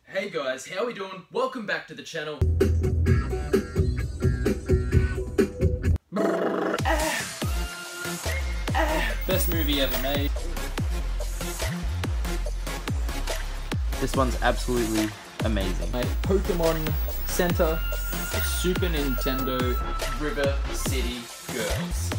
Hey guys, how we doing? Welcome back to the channel. Best movie ever made. This one's absolutely amazing. Pokemon Center, the Super Nintendo River City Girls.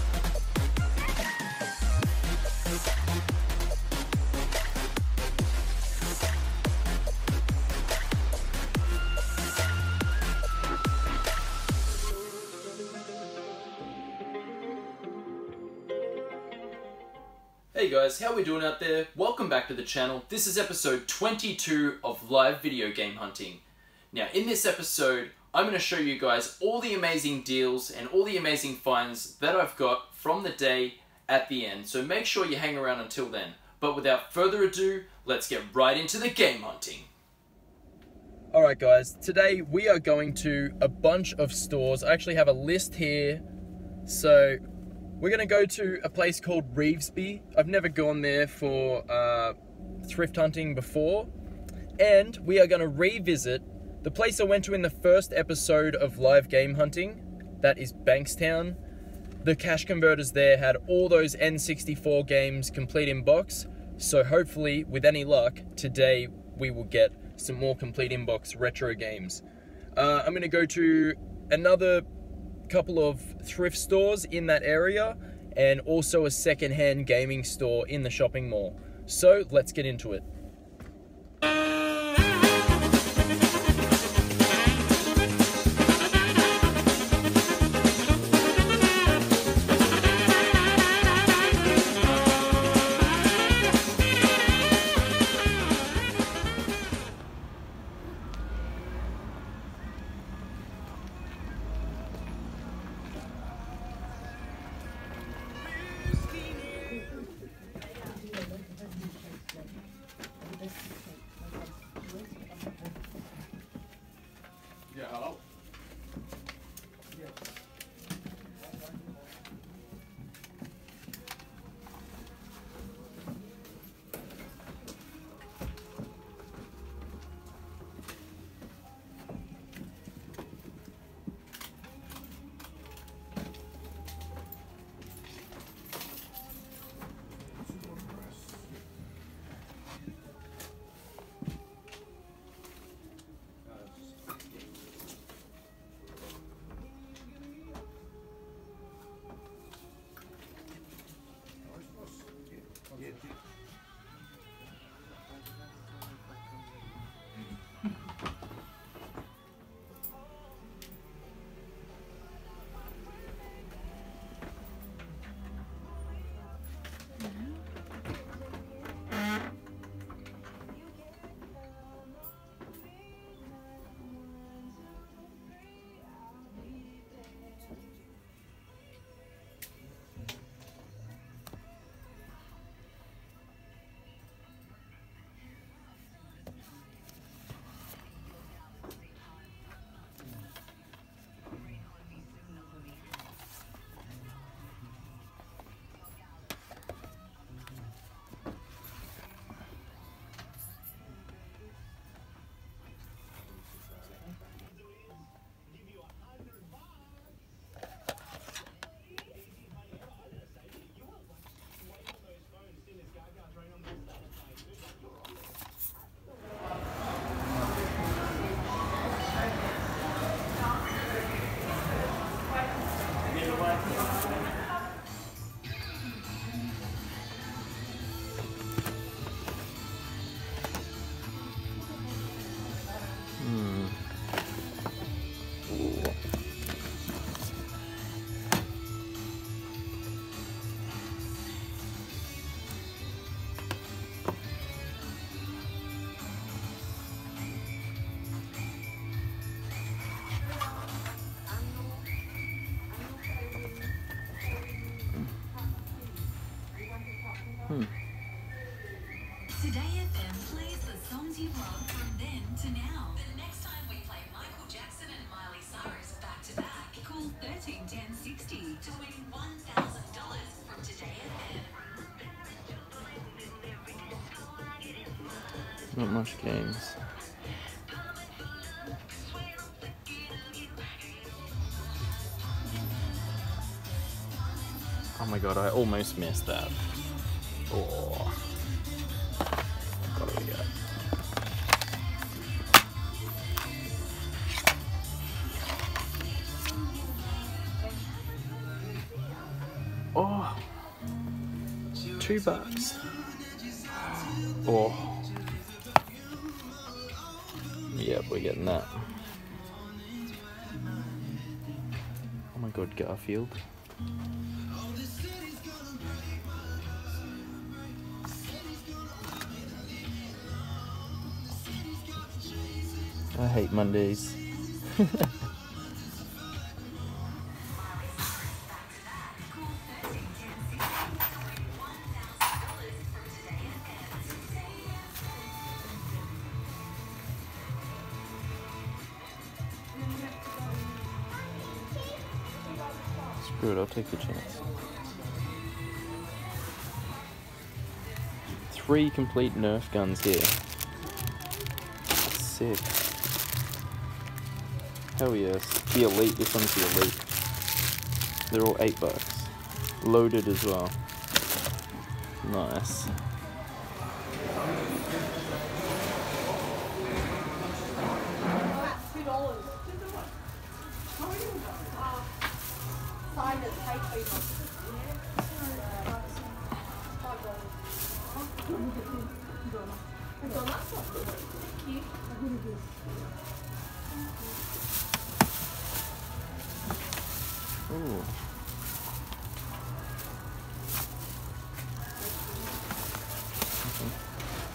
Hey guys, how we doing out there? Welcome back to the channel. This is episode 22 of live video game hunting. Now in this episode, I'm going to show you guys all the amazing deals and all the amazing finds that I've got from the day at the end. So make sure you hang around until then. But without further ado, let's get right into the game hunting. Alright guys, today we are going to a bunch of stores. I actually have a list here. So we're going to go to a place called Revesby. I've never gone there for thrift hunting before. And we are going to revisit the place I went to in the first episode of live game hunting. That is Bankstown. The cash converters there had all those N64 games complete in box. So hopefully, with any luck, today we will get some more complete in box retro games. I'm going to go to another couple of thrift stores in that area and also a second-hand gaming store in the shopping mall. So let's get into it. Yeah, hello. Today FM plays the songs you love from then to now. The next time we play Michael Jackson and Miley Cyrus back to back, call 131060 to win $1,000 from Today FM. Not much games. Oh my god, I almost missed that. Oh. What do we got? Oh. $2. Oh. Yep, we're getting that. Oh my god, Garfield. I hate Mondays. Screw it, I'll take the chance. 3 complete Nerf guns here. Sick. Hell yes. The Elite, this one's the Elite. They're all $8. Loaded as well. Nice. Ooh.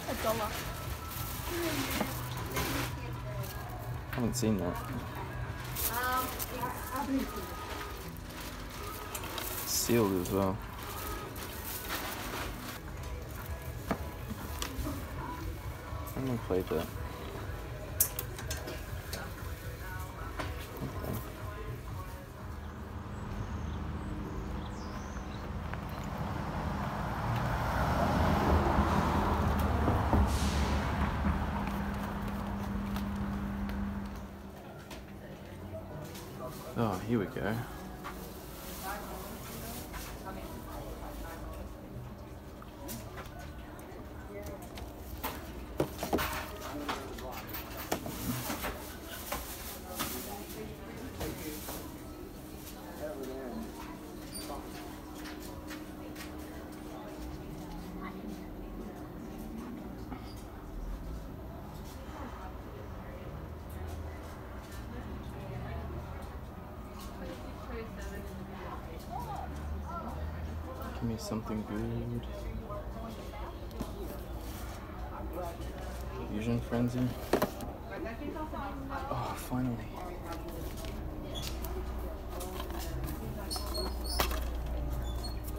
$1. Haven't seen that. Sealed as well. I'm gonna play that. Okay. Oh, here we go. Give me something good. Fusion Frenzy. Oh, finally.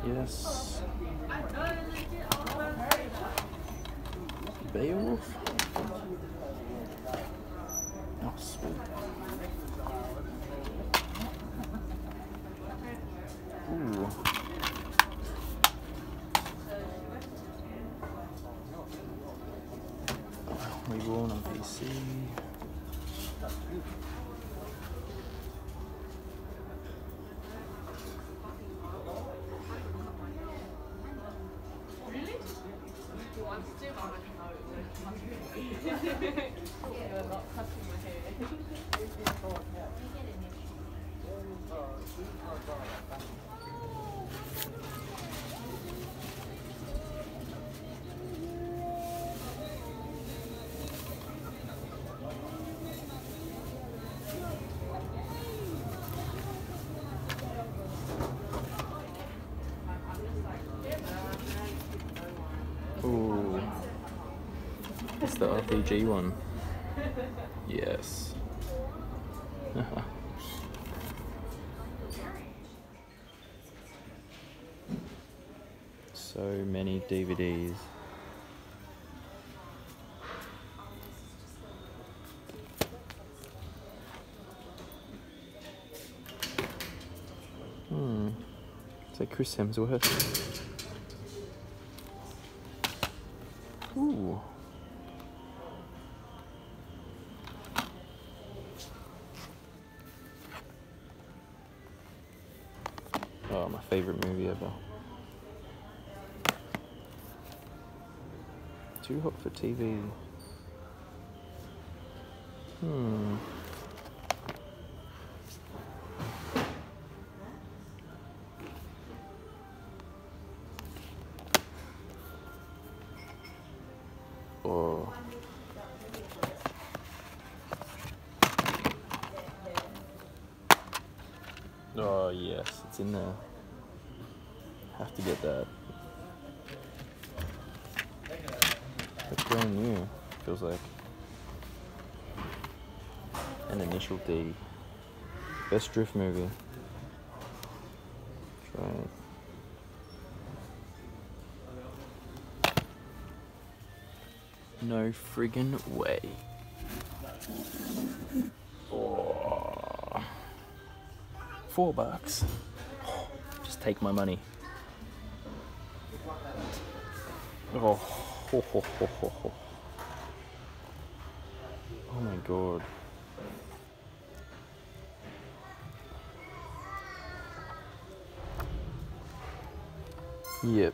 Yes. Beowulf? Oh, sweet. Ooh. Reborn on PC. Ooh. It's the RPG one. Yes. So many DVDs. It's like Chris Hemsworth. Ooh. Oh my favorite movie ever. Too hot for TV. Oh. Oh yes, it's in there. Have to get that. It's brand new, feels like. An Initial D. Best drift movie. Try it. No friggin' way. Oh. $4. Just take my money. Oh, oh my god. Yep.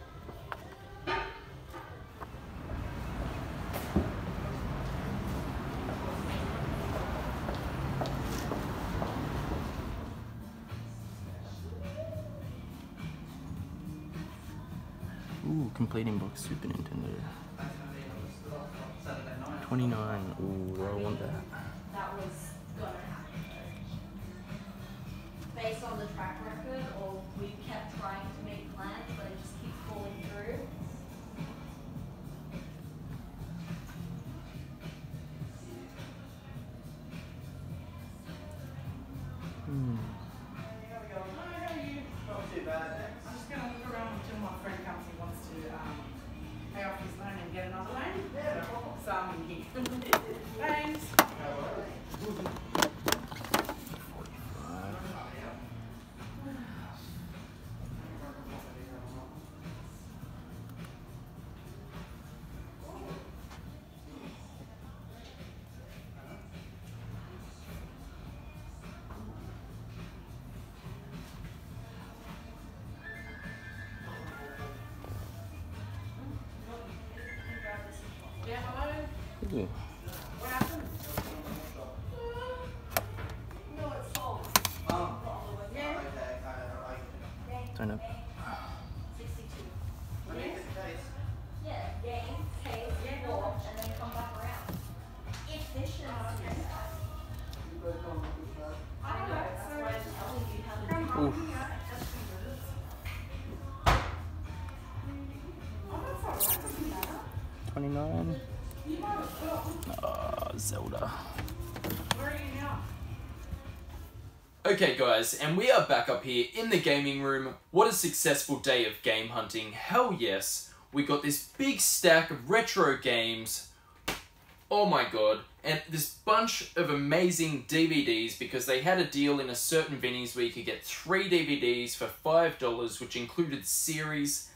Ooh, completing box Super Nintendo. 29. Ooh, I want that. That was gonna happen though. Based on the track record, or we kept trying to make plans, but it just keeps falling through. Not too bad. I'm just going to look around until my friend comes and wants to pay off his loan and get another loan. Yeah, no problem. So I'm in here. Thanks. Yeah, hello? Yeah. What happened? No, it's false. Yeah. Don't know. 62. Yeah, game, case, walk, and then come back around. Efficiency. I don't know, that's why I'm telling you how to do it. Oof. Oh, that's alright, doesn't matter. 29. You might as well. Zelda. Where are you now? Okay guys, and we are back up here in the gaming room. What a successful day of game hunting. Hell yes. We got this big stack of retro games. Oh my god. And this bunch of amazing DVDs because they had a deal in a certain Vinnie's where you could get 3 DVDs for $5, which included series.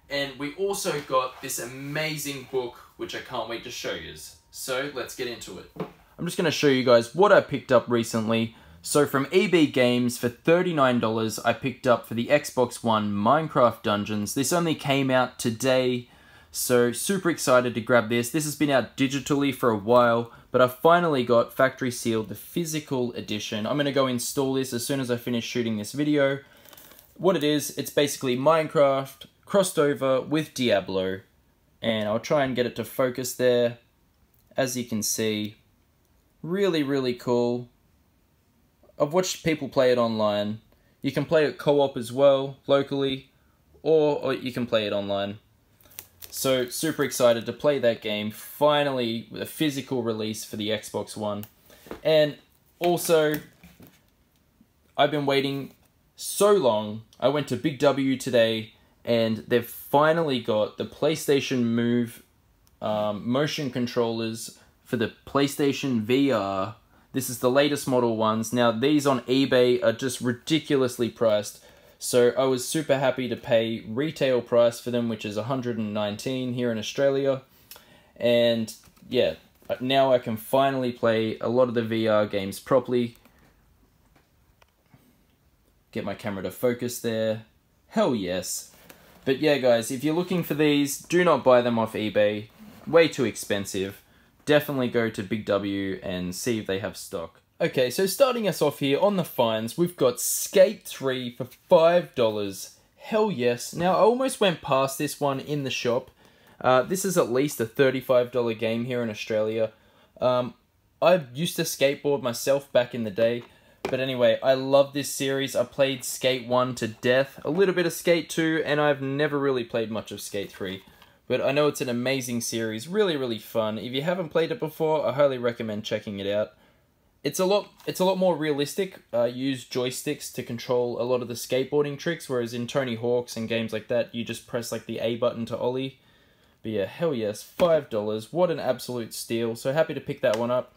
And we also got this amazing book, which I can't wait to show you. So let's get into it. I'm just going to show you guys what I picked up recently. So from EB Games for $39, I picked up for the Xbox One Minecraft Dungeons. This only came out today, so super excited to grab this. This has been out digitally for a while, but I finally got factory sealed, the physical edition. I'm going to go install this as soon as I finish shooting this video. What it is, it's basically Minecraft crossed over with Diablo, and I'll try and get it to focus there. As you can see, really, really cool. I've watched people play it online. You can play it co-op as well, locally, or you can play it online. So, super excited to play that game, finally, with a physical release for the Xbox One. And also, I've been waiting so long. I went to Big W today, and they've finally got the PlayStation Move motion controllers for the PlayStation VR. This is the latest model ones. Now, these on eBay are just ridiculously priced. So I was super happy to pay retail price for them, which is $119 here in Australia. And yeah, now I can finally play a lot of the VR games properly. get my camera to focus there. Hell yes. But yeah guys, if you're looking for these, do not buy them off eBay. Way too expensive. Definitely go to Big W and see if they have stock. Okay, so starting us off here on the finds, we've got Skate 3 for $5. Hell yes. Now, I almost went past this one in the shop. This is at least a $35 game here in Australia. I used to skateboard myself back in the day. But anyway, I love this series. I played Skate 1 to death, a little bit of Skate 2, and I've never really played much of Skate 3. But I know it's an amazing series, really, really fun. If you haven't played it before, I highly recommend checking it out. It's a lot more realistic. Use joysticks to control a lot of the skateboarding tricks, whereas in Tony Hawk's and games like that, you just press like the A button to ollie. But yeah, hell yes, $5. What an absolute steal. So happy to pick that one up.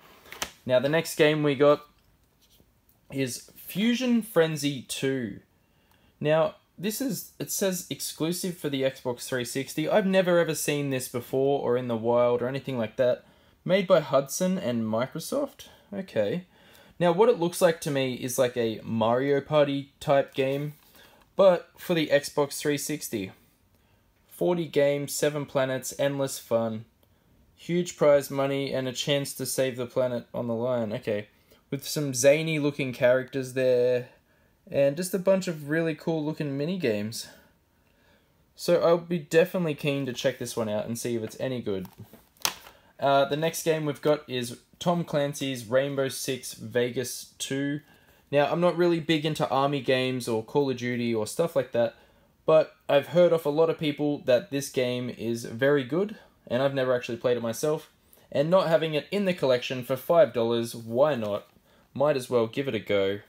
Now the next game we got is Fusion Frenzy 2. Now, it says exclusive for the Xbox 360. I've never ever seen this before or in the wild or anything like that. Made by Hudson and Microsoft. Okay. Now, what it looks like to me is like a Mario Party type game, but for the Xbox 360. 40 games, 7 planets, endless fun. Huge prize money and a chance to save the planet on the line. Okay. With some zany looking characters there, and just a bunch of really cool looking mini games. So I'll be definitely keen to check this one out and see if it's any good. The next game we've got is Tom Clancy's Rainbow Six Vegas 2. Now, I'm not really big into army games or Call of Duty or stuff like that, but I've heard off a lot of people that this game is very good, and I've never actually played it myself. And not having it in the collection for $5, why not? Might as well give it a go.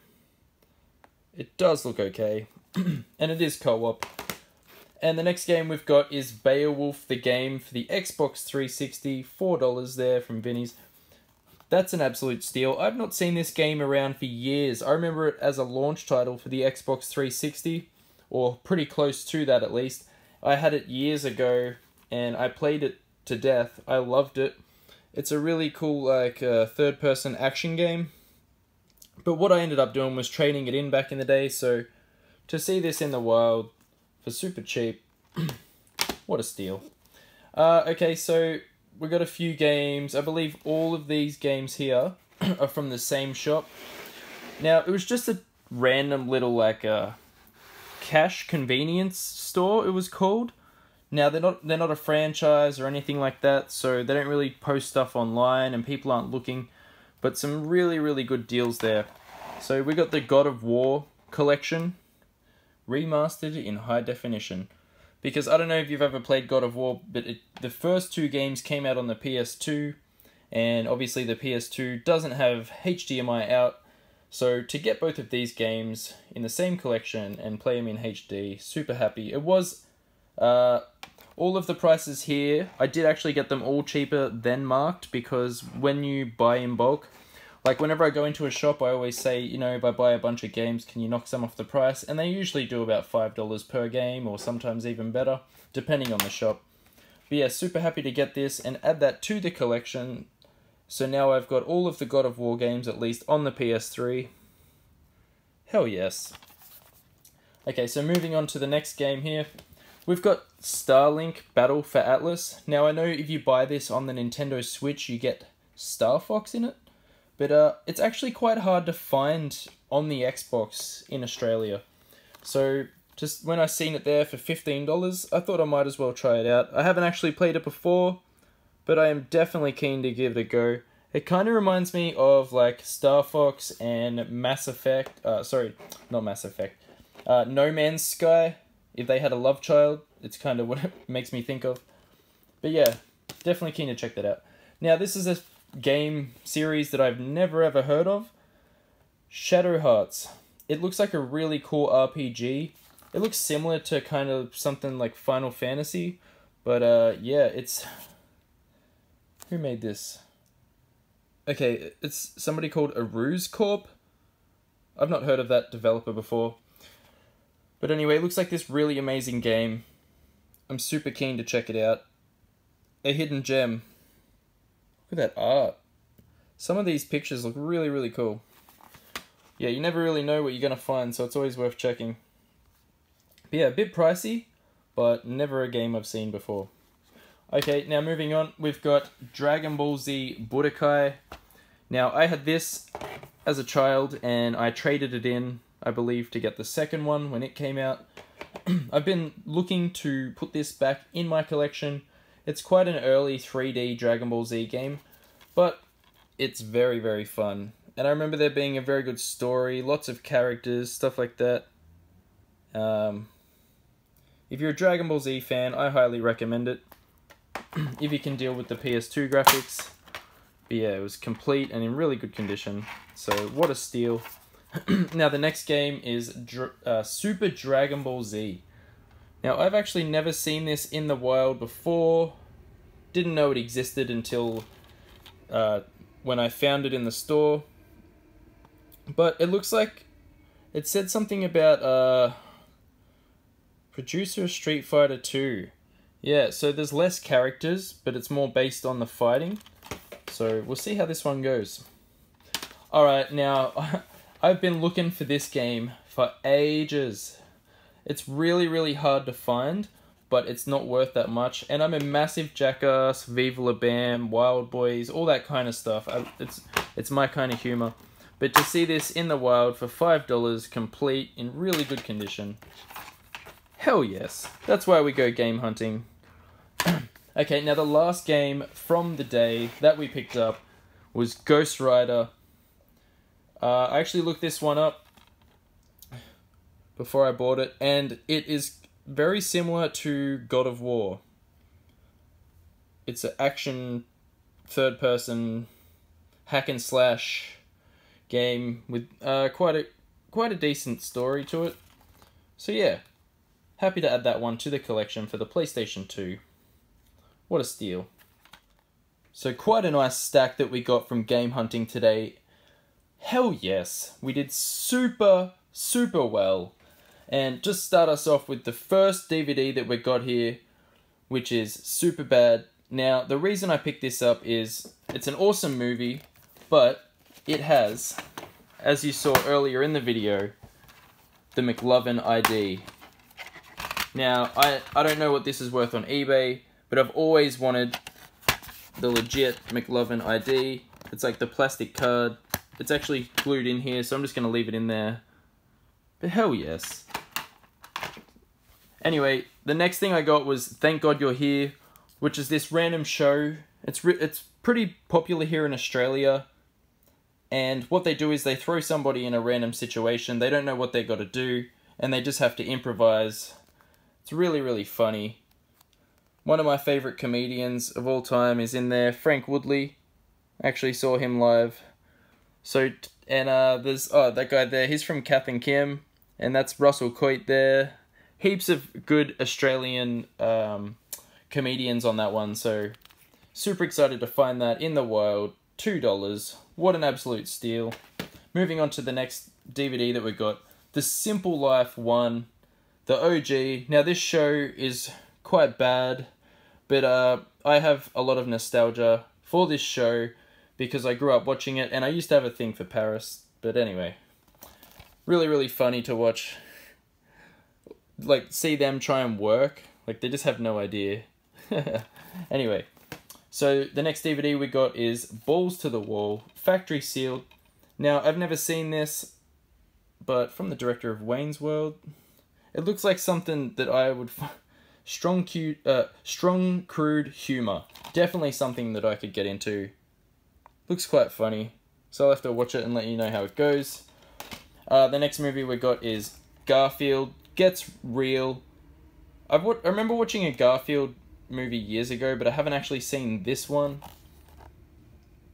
It does look okay, and it is co-op. And the next game we've got is Beowulf the Game for the Xbox 360, $4 there from Vinny's. That's an absolute steal. I've not seen this game around for years. I remember it as a launch title for the Xbox 360, or pretty close to that at least. I had it years ago, and I played it to death. I loved it. It's a really cool third-person action game. But what I ended up doing was trading it in back in the day, so to see this in the wild for super cheap, what a steal. Okay, so we got a few games. I believe all of these games here are from the same shop. Now, it was just a random little cash convenience store, it was called. Now, they're not a franchise or anything like that, so they don't really post stuff online and people aren't looking. But some really, really good deals there. So we got the God of War collection, remastered in high definition. Because I don't know if you've ever played God of War, but the first 2 games came out on the PS2, and obviously the PS2 doesn't have HDMI out. So to get both of these games in the same collection and play them in HD, super happy. It was all of the prices here. I did actually get them all cheaper than marked, because when you buy in bulk, like whenever I go into a shop, I always say, you know, if I buy a bunch of games, can you knock some off the price? And they usually do about $5 per game, or sometimes even better, depending on the shop. But yeah, super happy to get this and add that to the collection. So now I've got all of the God of War games, at least on the PS3. Hell yes. Okay, so moving on to the next game here. We've got Starlink Battle for Atlas. Now, I know if you buy this on the Nintendo Switch, you get Star Fox in it. But it's actually quite hard to find on the Xbox in Australia. So just when I seen it there for $15, I thought I might as well try it out. I haven't actually played it before, but I am definitely keen to give it a go. It kind of reminds me of like Star Fox and Mass Effect. Sorry, not Mass Effect. No Man's Sky. If they had a love child, it's kind of what it makes me think of. But yeah, definitely keen to check that out. Now, this is a game series that I've never ever heard of. Shadow Hearts. It looks like a really cool RPG. It looks similar to kind of something like Final Fantasy. But yeah, it's... Who made this? Okay, it's somebody called Aruse Corp. I've not heard of that developer before. But anyway, it looks like this really amazing game. I'm super keen to check it out. A hidden gem. Look at that art. Some of these pictures look really, really cool. yeah, you never really know what you're going to find, so it's always worth checking. But yeah, a bit pricey, but never a game I've seen before. Okay, now moving on, we've got Dragon Ball Z Budokai. Now, I had this as a child, and I traded it in, I believe, to get the second one when it came out. I've been looking to put this back in my collection. It's quite an early 3D Dragon Ball Z game, but it's very, very fun. And I remember there being a very good story, lots of characters, stuff like that. If you're a Dragon Ball Z fan, I highly recommend it. If you can deal with the PS2 graphics. But yeah, it was complete and in really good condition. So, what a steal. Now, the next game is Super Dragon Ball Z. Now, I've actually never seen this in the wild before. Didn't know it existed until when I found it in the store. But it looks like it said something about producer of Street Fighter 2. Yeah, so there's less characters, but it's more based on the fighting. So we'll see how this one goes. Alright, now, I've been looking for this game for ages. It's really, really hard to find, but it's not worth that much. And I'm a massive Jackass, Viva La Bam, Wild Boys, all that kind of stuff. It's my kind of humor. But to see this in the wild for $5, complete, in really good condition, hell yes. That's why we go game hunting. Okay, now the last game from the day that we picked up was Ghost Rider. I actually looked this one up before I bought it, and it is very similar to God of War. It's an action, third-person, hack and slash game with quite a decent story to it. So yeah, happy to add that one to the collection for the PlayStation 2. What a steal. So quite a nice stack that we got from game hunting today. Hell yes, we did super, super well. And just start us off with the first DVD that we got here, which is Superbad. Now, the reason I picked this up is it's an awesome movie, but it has, as you saw earlier in the video, the McLovin ID. Now, I don't know what this is worth on eBay, but I've always wanted the legit McLovin ID. It's like the plastic card. It's actually glued in here, so I'm just going to leave it in there. But hell yes. Anyway, the next thing I got was Thank God You're Here, which is this random show. It's pretty popular here in Australia. And what they do is they throw somebody in a random situation. They don't know what they got to do, and they just have to improvise. It's really, really funny. One of my favourite comedians of all time is in there, Frank Woodley. I actually saw him live. So, and there's, that guy there, he's from Kath and Kim, and that's Russell Coit there. Heaps of good Australian comedians on that one, so super excited to find that in the wild. $2. What an absolute steal. Moving on to the next DVD that we got, The Simple Life 1, the OG. Now this show is quite bad, but I have a lot of nostalgia for this show because I grew up watching it and I used to have a thing for Paris. But anyway, really, really funny to watch. Like, see them try and work. Like, they just have no idea. Anyway, so the next DVD we got is Balls to the Wall, factory sealed. Now, I've never seen this, but from the director of Wayne's World, it looks like something that I would strong, crude humor. Definitely something that I could get into. Looks quite funny, so I'll have to watch it and let you know how it goes. The next movie we got is Garfield Gets Real. I remember watching a Garfield movie years ago, but I haven't actually seen this one.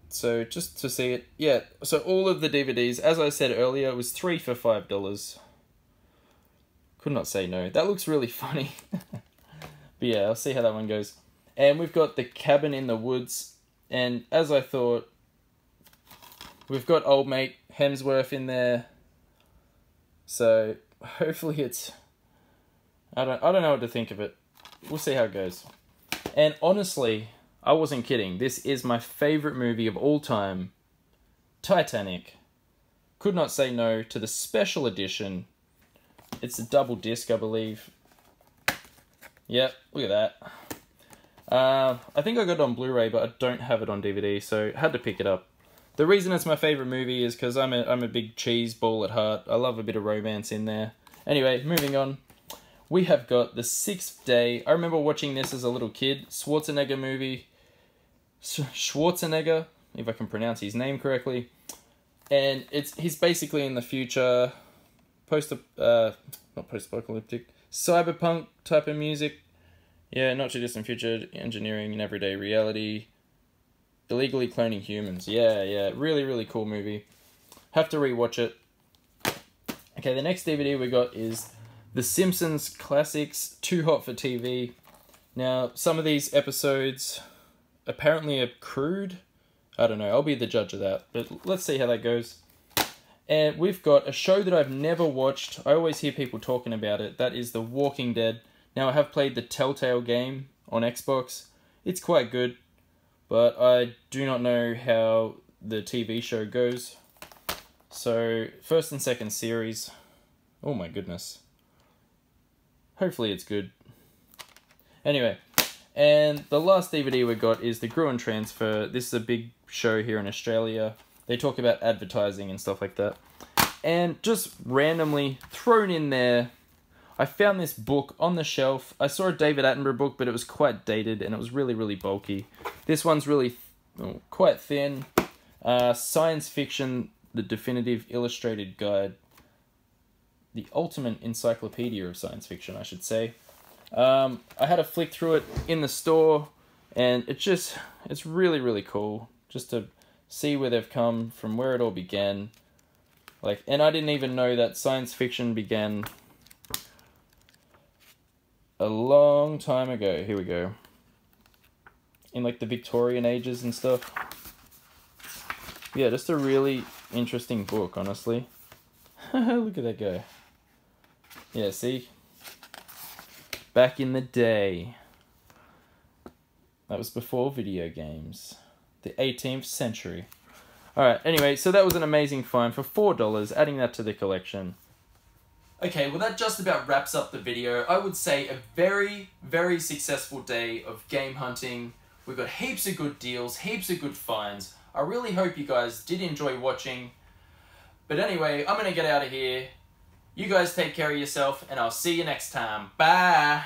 So just to see it, yeah. So all of the DVDs, as I said earlier, was 3 for $5. Could not say no. That looks really funny. But yeah, I'll see how that one goes. And we've got The Cabin in the Woods, and as I thought, we've got old mate Hemsworth in there. So hopefully it's, I don't know what to think of it. We'll see how it goes. And honestly, I wasn't kidding. This is my favorite movie of all time, Titanic. could not say no to the special edition. It's a double disc, I believe. Yep, look at that. I think I got it on Blu-ray, but I don't have it on DVD, so I had to pick it up. The reason it's my favourite movie is because I'm a big cheese ball at heart. I love a bit of romance in there. Anyway, moving on. We have got The Sixth Day. I remember watching this as a little kid. Schwarzenegger movie. Schwarzenegger, if I can pronounce his name correctly. And he's basically in the future, not post-apocalyptic, cyberpunk type of music. Yeah, not too distant future, engineering and everyday reality. Illegally cloning humans. Yeah, really, really cool movie. Have to rewatch it. Okay, the next DVD we got is The Simpsons Classics, Too Hot for TV. Now, some of these episodes apparently are crude. I don't know, I'll be the judge of that, but let's see how that goes. And we've got a show that I've never watched. I always hear people talking about it. That is The Walking Dead. Now, I have played the Telltale game on Xbox. It's quite good, but I do not know how the TV show goes. So, first and second series. Oh my goodness. Hopefully it's good. Anyway, and the last DVD we got is The Gruen Transfer. This is a big show here in Australia. They talk about advertising and stuff like that. And just randomly thrown in there, I found this book on the shelf. I saw a David Attenborough book, but it was quite dated and it was really, really bulky. This one's really quite thin. Science Fiction, the Definitive Illustrated Guide. The ultimate encyclopedia of science fiction, I should say. I had a flick through it in the store, and it's really, really cool just to see where they've come from, where it all began. And I didn't even know that science fiction began a long time ago. Here we go. In the Victorian ages and stuff. Yeah, just a really interesting book, honestly. Look at that guy. Yeah, see? Back in the day. That was before video games. The 18th century. Alright, anyway, so that was an amazing find for $4, adding that to the collection. Okay, well that just about wraps up the video. I would say a very, very successful day of game hunting. We've got heaps of good deals, heaps of good finds. I really hope you guys did enjoy watching. But anyway, I'm going to get out of here. You guys take care of yourself, and I'll see you next time. Bye!